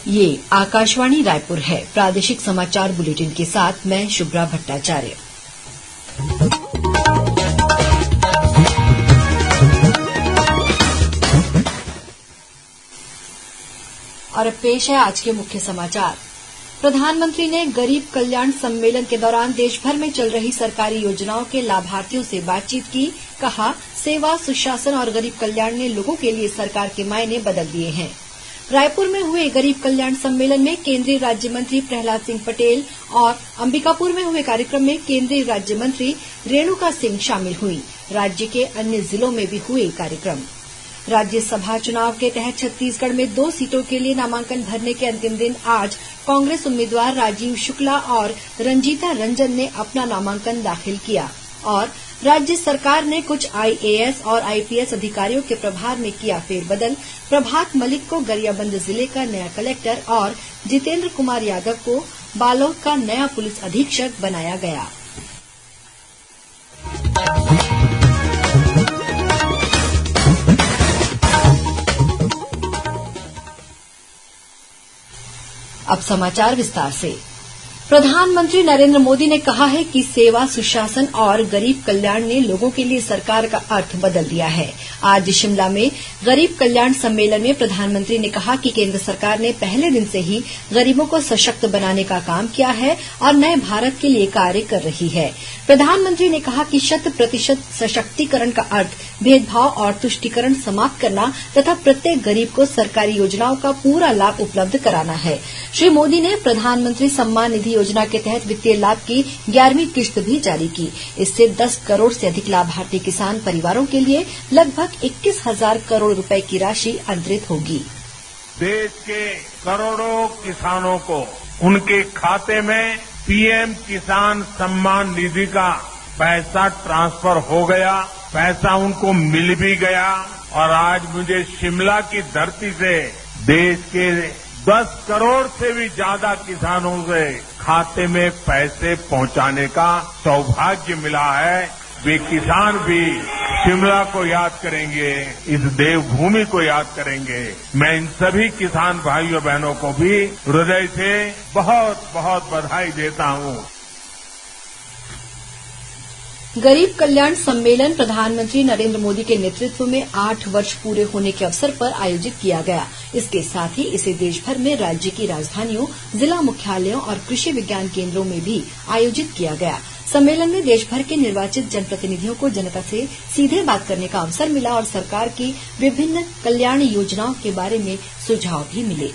ये आकाशवाणी रायपुर है। प्रादेशिक समाचार बुलेटिन के साथ मैं शुभ्रा भट्टाचार्य। और अब पेश है आज के मुख्य समाचार। प्रधानमंत्री ने गरीब कल्याण सम्मेलन के दौरान देश भर में चल रही सरकारी योजनाओं के लाभार्थियों से बातचीत की। कहा, सेवा, सुशासन और गरीब कल्याण ने लोगों के लिए सरकार के मायने बदल दिए हैं। रायपुर में हुए गरीब कल्याण सम्मेलन में केंद्रीय राज्य मंत्री प्रहलाद सिंह पटेल और अंबिकापुर में हुए कार्यक्रम में केंद्रीय राज्य मंत्री रेणुका सिंह शामिल हुई। राज्य के अन्य जिलों में भी हुए कार्यक्रम। राज्यसभा चुनाव के तहत छत्तीसगढ़ में 2 सीटों के लिए नामांकन भरने के अंतिम दिन आज कांग्रेस उम्मीदवार राजीव शुक्ला और रंजीता रंजन ने अपना नामांकन दाखिल किया। और राज्य सरकार ने कुछ आईएएस और आईपीएस अधिकारियों के प्रभार में किया फेरबदल। प्रभात मलिक को गरियाबंद जिले का नया कलेक्टर और जितेंद्र कुमार यादव को बालोद का नया पुलिस अधीक्षक बनाया गया। अब समाचार विस्तार से। प्रधानमंत्री नरेंद्र मोदी ने कहा है कि सेवा, सुशासन और गरीब कल्याण ने लोगों के लिए सरकार का अर्थ बदल दिया है। आज शिमला में गरीब कल्याण सम्मेलन में प्रधानमंत्री ने कहा कि केंद्र सरकार ने पहले दिन से ही गरीबों को सशक्त बनाने का काम किया है और नए भारत के लिए कार्य कर रही है। प्रधानमंत्री ने कहा कि 100% सशक्तिकरण का अर्थ भेदभाव और तुष्टीकरण समाप्त करना तथा प्रत्येक गरीब को सरकारी योजनाओं का पूरा लाभ उपलब्ध कराना है। श्री मोदी ने प्रधानमंत्री सम्मान निधि योजना के तहत वित्तीय लाभ की 11वीं किश्त भी जारी की। इससे 10 करोड़ से अधिक लाभार्थी किसान परिवारों के लिए लगभग 21,000 करोड़ रुपए की राशि अंतरित होगी। देश के करोड़ों किसानों को उनके खाते में पीएम किसान सम्मान निधि का पैसा ट्रांसफर हो गया, पैसा उनको मिल भी गया। और आज मुझे शिमला की धरती से देश के 10 करोड़ से भी ज्यादा किसानों से खाते में पैसे पहुंचाने का सौभाग्य मिला है। वे किसान भी शिमला को याद करेंगे, इस देवभूमि को याद करेंगे। मैं इन सभी किसान भाइयों बहनों को भी हृदय से बहुत बहुत बधाई देता हूं। गरीब कल्याण सम्मेलन प्रधानमंत्री नरेंद्र मोदी के नेतृत्व में 8 वर्ष पूरे होने के अवसर पर आयोजित किया गया। इसके साथ ही इसे देश भर में राज्य की राजधानियों, जिला मुख्यालयों और कृषि विज्ञान केंद्रों में भी आयोजित किया गया। सम्मेलन में देश भर के निर्वाचित जनप्रतिनिधियों को जनता से सीधे बात करने का अवसर मिला और सरकार की विभिन्न कल्याण योजनाओं के बारे में सुझाव भी मिले।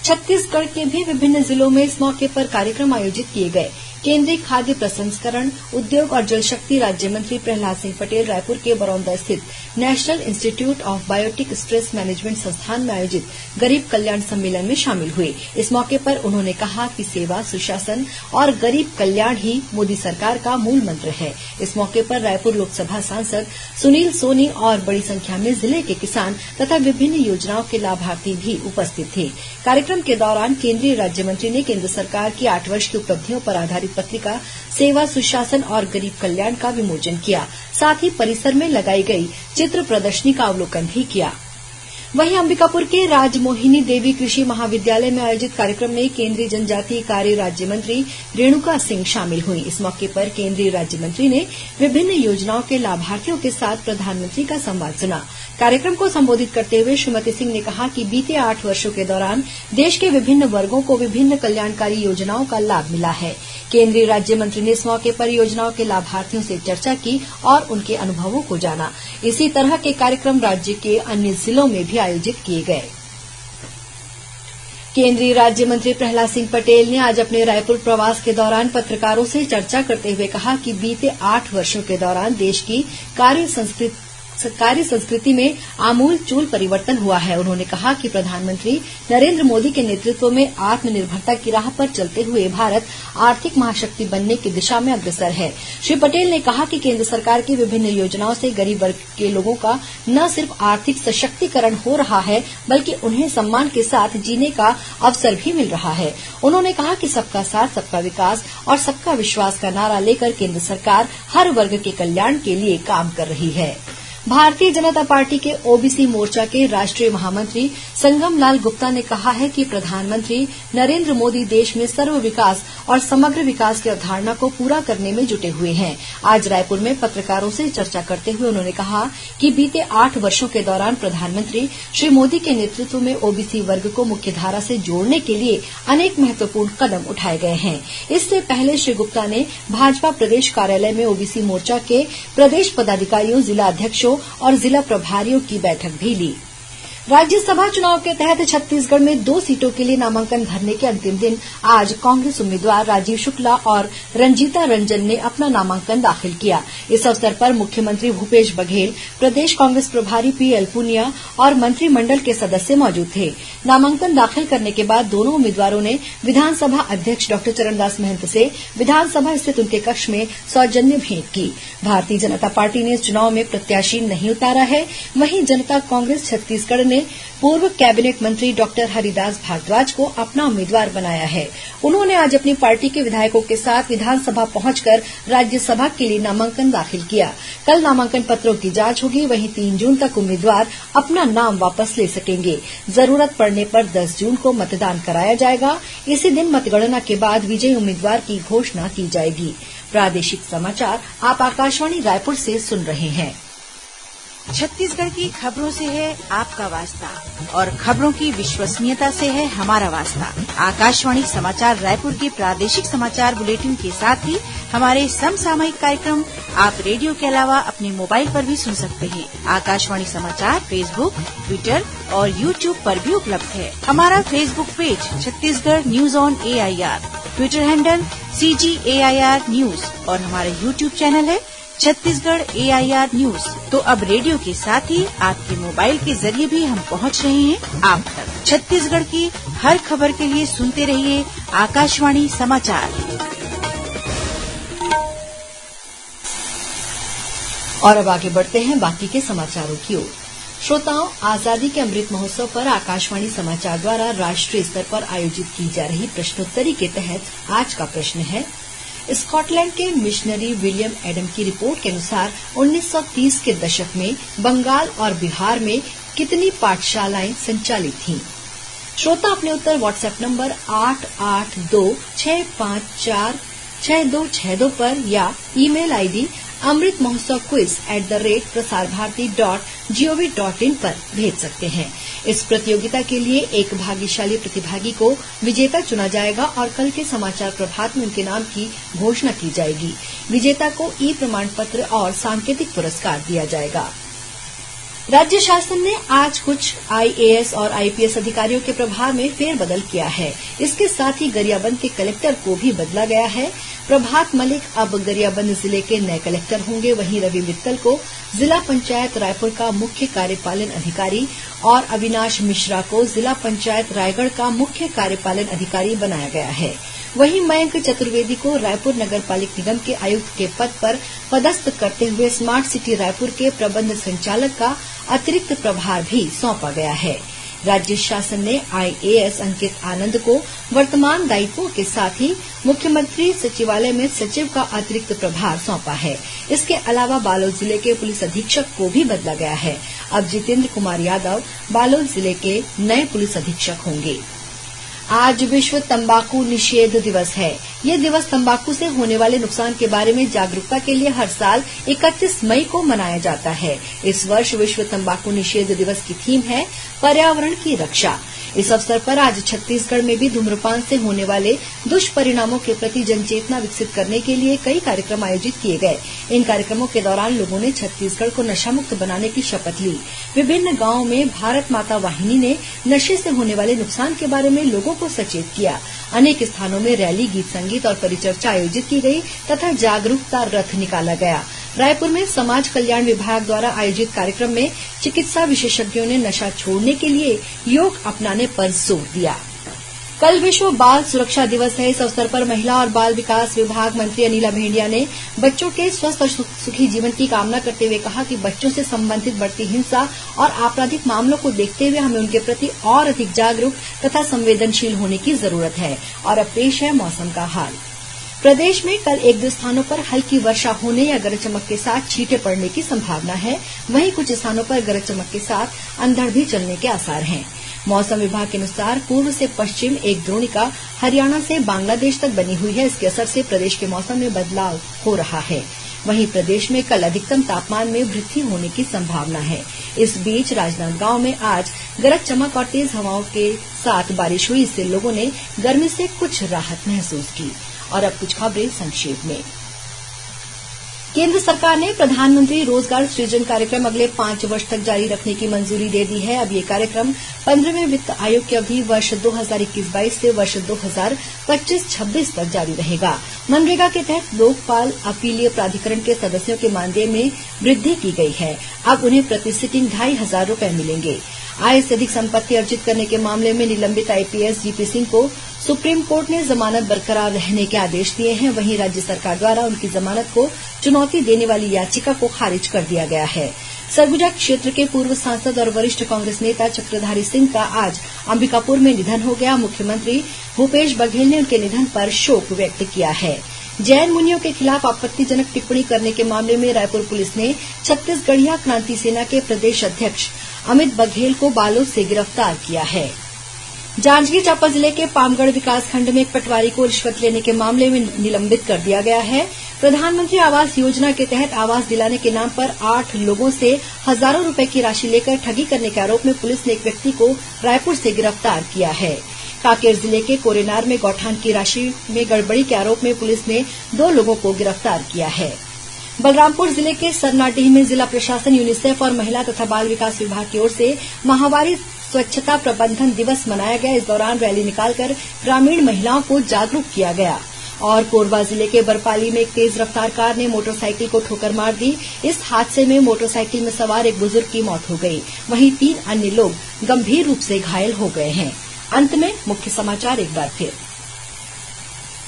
छत्तीसगढ़ के भी विभिन्न जिलों में इस मौके पर कार्यक्रम आयोजित किए गए। केंद्रीय खाद्य प्रसंस्करण, उद्योग और जल शक्ति राज्य मंत्री प्रहलाद सिंह पटेल रायपुर के बरौंदा स्थित national institute of biotic stress management संस्थान में आयोजित गरीब कल्याण सम्मेलन में शामिल हुए। इस मौके पर उन्होंने कहा कि सेवा, सुशासन और गरीब कल्याण ही मोदी सरकार का मूल मंत्र है। इस मौके पर रायपुर लोकसभा सांसद सुनील सोनी और बड़ी संख्या में जिले के किसान तथा विभिन्न योजनाओं के लाभार्थी भी उपस्थित थे। कार्यक्रम के दौरान केंद्रीय राज्य मंत्री ने केंद्र सरकार की 8 वर्ष की उपलब्धियों पर आधारित पत्रिका सेवा, सुशासन और गरीब कल्याण का विमोचन किया। साथ ही परिसर में लगाई गई चित्र प्रदर्शनी का अवलोकन भी किया। वहीं अंबिकापुर के राजमोहिनी देवी कृषि महाविद्यालय में आयोजित कार्यक्रम में केंद्रीय जनजातीय कार्य राज्य मंत्री रेणुका सिंह शामिल हुई। इस मौके पर केंद्रीय राज्य मंत्री ने विभिन्न योजनाओं के लाभार्थियों के साथ प्रधानमंत्री का संवाद सुना। कार्यक्रम को संबोधित करते हुए श्रीमती सिंह ने कहा कि बीते 8 वर्षों के दौरान देश के विभिन्न वर्गों को विभिन्न कल्याणकारी योजनाओं का लाभ मिला है। केंद्रीय राज्य मंत्री ने इस मौके पर योजनाओं के लाभार्थियों से चर्चा की और उनके अनुभवों को जाना। इसी तरह के कार्यक्रम राज्य के अन्य जिलों में भी आयोजित किए गए। केंद्रीय राज्य मंत्री प्रहलाद सिंह पटेल ने आज अपने रायपुर प्रवास के दौरान पत्रकारों से चर्चा करते हुए कहा कि बीते 8 वर्षों के दौरान देश की कार्य संस्कृति में आमूल चूल परिवर्तन हुआ है। उन्होंने कहा कि प्रधानमंत्री नरेंद्र मोदी के नेतृत्व में आत्मनिर्भरता की राह पर चलते हुए भारत आर्थिक महाशक्ति बनने की दिशा में अग्रसर है। श्री पटेल ने कहा कि केंद्र सरकार की विभिन्न योजनाओं से गरीब वर्ग के लोगों का न सिर्फ आर्थिक सशक्तिकरण हो रहा है बल्कि उन्हें सम्मान के साथ जीने का अवसर भी मिल रहा है। उन्होंने कहा कि सबका साथ, सबका विकास और सबका विश्वास का नारा लेकर केंद्र सरकार हर वर्ग के कल्याण के लिए काम कर रही है। भारतीय जनता पार्टी के ओबीसी मोर्चा के राष्ट्रीय महामंत्री संगम लाल गुप्ता ने कहा है कि प्रधानमंत्री नरेंद्र मोदी देश में सर्व विकास और समग्र विकास की अवधारणा को पूरा करने में जुटे हुए हैं। आज रायपुर में पत्रकारों से चर्चा करते हुए उन्होंने कहा कि बीते 8 वर्षों के दौरान प्रधानमंत्री श्री मोदी के नेतृत्व में ओबीसी वर्ग को मुख्यधारा से जोड़ने के लिए अनेक महत्वपूर्ण कदम उठाए गए हैं। इससे पहले श्री गुप्ता ने भाजपा प्रदेश कार्यालय में ओबीसी मोर्चा के प्रदेश पदाधिकारियों, जिला अध्यक्षों और जिला प्रभारियों की बैठक भी ली। राज्यसभा चुनाव के तहत छत्तीसगढ़ में 2 सीटों के लिए नामांकन भरने के अंतिम दिन आज कांग्रेस उम्मीदवार राजीव शुक्ला और रंजीता रंजन ने अपना नामांकन दाखिल किया। इस अवसर पर मुख्यमंत्री भूपेश बघेल, प्रदेश कांग्रेस प्रभारी पीएल पुनिया और मंत्रिमंडल के सदस्य मौजूद थे। नामांकन दाखिल करने के बाद दोनों उम्मीदवारों ने विधानसभा अध्यक्ष डॉ चरणदास महंत से विधानसभा स्थित उनके कक्ष में सौजन्य भेंट की। भारतीय जनता पार्टी ने इस चुनाव में प्रत्याशी नहीं उतारा है। वहीं जनता कांग्रेस छत्तीसगढ़ ने पूर्व कैबिनेट मंत्री डॉक्टर हरिदास भारद्वाज को अपना उम्मीदवार बनाया है। उन्होंने आज अपनी पार्टी के विधायकों के साथ विधानसभा पहुंचकर राज्यसभा के लिए नामांकन दाखिल किया। कल नामांकन पत्रों की जांच होगी। वहीं 3 जून तक उम्मीदवार अपना नाम वापस ले सकेंगे। जरूरत पड़ने पर 10 जून को मतदान कराया जाएगा। इसी दिन मतगणना के बाद विजयी उम्मीदवार की घोषणा की जाएगी। प्रादेशिक समाचार आप आकाशवाणी रायपुर से सुन रहे हैं। छत्तीसगढ़ की खबरों से है आपका वास्ता और खबरों की विश्वसनीयता से है हमारा वास्ता। आकाशवाणी समाचार रायपुर के प्रादेशिक समाचार बुलेटिन के साथ ही हमारे समसामयिक कार्यक्रम आप रेडियो के अलावा अपने मोबाइल पर भी सुन सकते हैं। आकाशवाणी समाचार फेसबुक, ट्विटर और यूट्यूब पर भी उपलब्ध है। हमारा Facebook page Chhattisgarh news on AIR, Twitter handle CGAIR news और हमारा यूट्यूब चैनल है छत्तीसगढ़ AIR न्यूज। तो अब रेडियो के साथ ही आपके मोबाइल के जरिए भी हम पहुंच रहे हैं आप तक। छत्तीसगढ़ की हर खबर के लिए सुनते रहिए आकाशवाणी समाचार। और अब आगे बढ़ते हैं बाकी के समाचारों की ओर। श्रोताओं, आजादी के अमृत महोत्सव पर आकाशवाणी समाचार द्वारा राष्ट्रीय स्तर पर आयोजित की जा रही प्रश्नोत्तरी के तहत आज का प्रश्न है, स्कॉटलैंड के मिशनरी विलियम एडम की रिपोर्ट के अनुसार 1930 के दशक में बंगाल और बिहार में कितनी पाठशालाएं संचालित थीं? श्रोता अपने उत्तर व्हाट्सएप नंबर 8826546262 पर या ईमेल आईडी amritmahotsav@prasarbharati.gov.in पर भेज सकते हैं। इस प्रतियोगिता के लिए एक भाग्यशाली प्रतिभागी को विजेता चुना जाएगा और कल के समाचार प्रभात में उनके नाम की घोषणा की जाएगी। विजेता को ई प्रमाण पत्र और सांकेतिक पुरस्कार दिया जाएगा। राज्य शासन ने आज कुछ IAS और IPS अधिकारियों के प्रभार में फेरबदल किया है। इसके साथ ही गरियाबंद के कलेक्टर को भी बदला गया है। प्रभात मलिक अब गरियाबंद जिले के नए कलेक्टर होंगे। वहीं रवि मित्तल को जिला पंचायत रायपुर का मुख्य कार्यपालन अधिकारी और अविनाश मिश्रा को जिला पंचायत रायगढ़ का मुख्य कार्यपालन अधिकारी बनाया गया है। वहीं मयंक चतुर्वेदी को रायपुर नगर पालिक निगम के आयुक्त के पद पर पदस्थ करते हुए स्मार्ट सिटी रायपुर के प्रबंध संचालक का अतिरिक्त प्रभार भी सौंपा गया है। राज्य शासन ने IAS अंकित आनंद को वर्तमान दायित्वों के साथ ही मुख्यमंत्री सचिवालय में सचिव का अतिरिक्त प्रभार सौंपा है। इसके अलावा बालोद जिले के पुलिस अधीक्षक को भी बदला गया है। अब जितेंद्र कुमार यादव बालोद जिले के नए पुलिस अधीक्षक होंगे। आज विश्व तंबाकू निषेध दिवस है। यह दिवस तंबाकू से होने वाले नुकसान के बारे में जागरूकता के लिए हर साल 31 मई को मनाया जाता है। इस वर्ष विश्व तंबाकू निषेध दिवस की थीम है पर्यावरण की रक्षा। इस अवसर पर आज छत्तीसगढ़ में भी धूम्रपान से होने वाले दुष्परिणामों के प्रति जनचेतना विकसित करने के लिए कई कार्यक्रम आयोजित किए गए। इन कार्यक्रमों के दौरान लोगों ने छत्तीसगढ़ को नशामुक्त बनाने की शपथ ली। विभिन्न गांवों में भारत माता वाहिनी ने नशे से होने वाले नुकसान के बारे में लोगों को सचेत किया। अनेक स्थानों में रैली, गीत संगीत और परिचर्चा आयोजित की गई तथा जागरूकता रथ निकाला गया। रायपुर में समाज कल्याण विभाग द्वारा आयोजित कार्यक्रम में चिकित्सा विशेषज्ञों ने नशा छोड़ने के लिए योग अपनाने पर जोर दिया। कल विश्व बाल सुरक्षा दिवस है। इस अवसर पर महिला और बाल विकास विभाग मंत्री अनिला भेंडिया ने बच्चों के स्वस्थ और सुखी जीवन की कामना करते हुए कहा कि बच्चों से संबंधित बढ़ती हिंसा और आपराधिक मामलों को देखते हुए हमें उनके प्रति और अधिक जागरूक तथा संवेदनशील होने की जरूरत है। और अब पेश है मौसम का हाल। प्रदेश में कल एक दो स्थानों पर हल्की वर्षा होने या गरज चमक के साथ छींटे पड़ने की संभावना है। वहीं कुछ स्थानों पर गरज चमक के साथ अंधड़ भी चलने के आसार हैं। मौसम विभाग के अनुसार पूर्व से पश्चिम एक द्रोणिका हरियाणा से बांग्लादेश तक बनी हुई है। इसके असर से प्रदेश के मौसम में बदलाव हो रहा है। वहीं प्रदेश में कल अधिकतम तापमान में वृद्धि होने की संभावना है। इस बीच राजनांदगांव में आज गरज चमक और तेज हवाओं के साथ बारिश हुई। इससे लोगों ने गर्मी से कुछ राहत महसूस की। और अब कुछ खबरें संक्षेप में। केंद्र सरकार ने प्रधानमंत्री रोजगार सृजन कार्यक्रम अगले 5 वर्ष तक जारी रखने की मंजूरी दे दी है। अब ये कार्यक्रम 15वें वित्त आयोग की अवधि वर्ष 2021-22 से वर्ष 2025-26 तक जारी रहेगा। मनरेगा के तहत लोकपाल अपीलीय प्राधिकरण के सदस्यों के मानदेय में वृद्धि की गई है। अब उन्हें प्रति सिटिंग 2,500 रुपए मिलेंगे। आय से अधिक संपत्ति अर्जित करने के मामले में निलंबित आईपीएस जीपी सिंह को सुप्रीम कोर्ट ने जमानत बरकरार रहने के आदेश दिए हैं। वहीं राज्य सरकार द्वारा उनकी जमानत को चुनौती देने वाली याचिका को खारिज कर दिया गया है। सरगुजा क्षेत्र के पूर्व सांसद और वरिष्ठ कांग्रेस नेता चक्रधारी सिंह का आज अंबिकापुर में निधन हो गया। मुख्यमंत्री भूपेश बघेल ने उनके निधन पर शोक व्यक्त किया है। जैन मुनियों के खिलाफ आपत्तिजनक टिप्पणी करने के मामले में रायपुर पुलिस ने छत्तीसगढ़िया क्रांति सेना के प्रदेश अध्यक्ष अमित बघेल को बालोद से गिरफ्तार किया है। जांजगीर चांपा जिले के पामगढ़ विकासखंड में एक पटवारी को रिश्वत लेने के मामले में निलंबित कर दिया गया है। प्रधानमंत्री आवास योजना के तहत आवास दिलाने के नाम पर 8 लोगों से हजारों रुपए की राशि लेकर ठगी करने के आरोप में पुलिस ने एक व्यक्ति को रायपुर से गिरफ्तार किया है। कांकेर जिले के कोरेनार में गौठान की राशि में गड़बड़ी के आरोप में पुलिस ने 2 लोगों को गिरफ्तार किया है। बलरामपुर जिले के सरनाडीह में जिला प्रशासन, यूनिसेफ और महिला तथा बाल विकास विभाग की ओर से माहवारी स्वच्छता प्रबंधन दिवस मनाया गया। इस दौरान रैली निकालकर ग्रामीण महिलाओं को जागरूक किया गया। और कोरबा जिले के बरपाली में एक तेज रफ्तार कार ने मोटरसाइकिल को ठोकर मार दी। इस हादसे में मोटरसाइकिल में सवार एक बुजुर्ग की मौत हो गई। वहीं 3 अन्य लोग गंभीर रूप से घायल हो गए हैं। अंत में मुख्य समाचार एक बार फिर।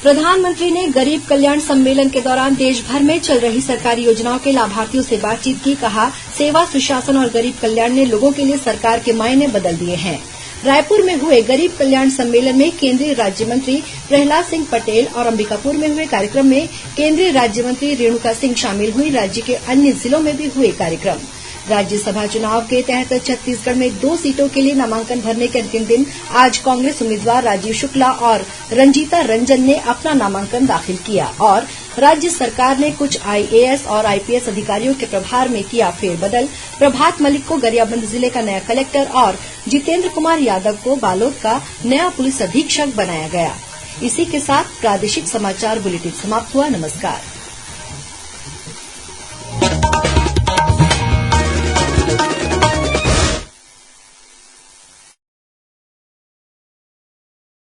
प्रधानमंत्री ने गरीब कल्याण सम्मेलन के दौरान देश भर में चल रही सरकारी योजनाओं के लाभार्थियों से बातचीत की। कहा, सेवा, सुशासन और गरीब कल्याण ने लोगों के लिए सरकार के मायने बदल दिए हैं। रायपुर में हुए गरीब कल्याण सम्मेलन में केंद्रीय राज्य मंत्री प्रहलाद सिंह पटेल और अंबिकापुर में हुए कार्यक्रम में केंद्रीय राज्य मंत्री रेणुका सिंह शामिल हुई। राज्य के अन्य जिलों में भी हुए कार्यक्रम। राज्यसभा चुनाव के तहत छत्तीसगढ़ में 2 सीटों के लिए नामांकन भरने के अंतिम दिन आज कांग्रेस उम्मीदवार राजीव शुक्ला और रंजीता रंजन ने अपना नामांकन दाखिल किया। और राज्य सरकार ने कुछ आईएएस और आईपीएस अधिकारियों के प्रभार में किया फेरबदल। प्रभात मलिक को गरियाबंद जिले का नया कलेक्टर और जितेंद्र कुमार यादव को बालोद का नया पुलिस अधीक्षक बनाया गया। इसी के साथ प्रादेशिक समाचार बुलेटिन समाप्त हुआ। नमस्कार।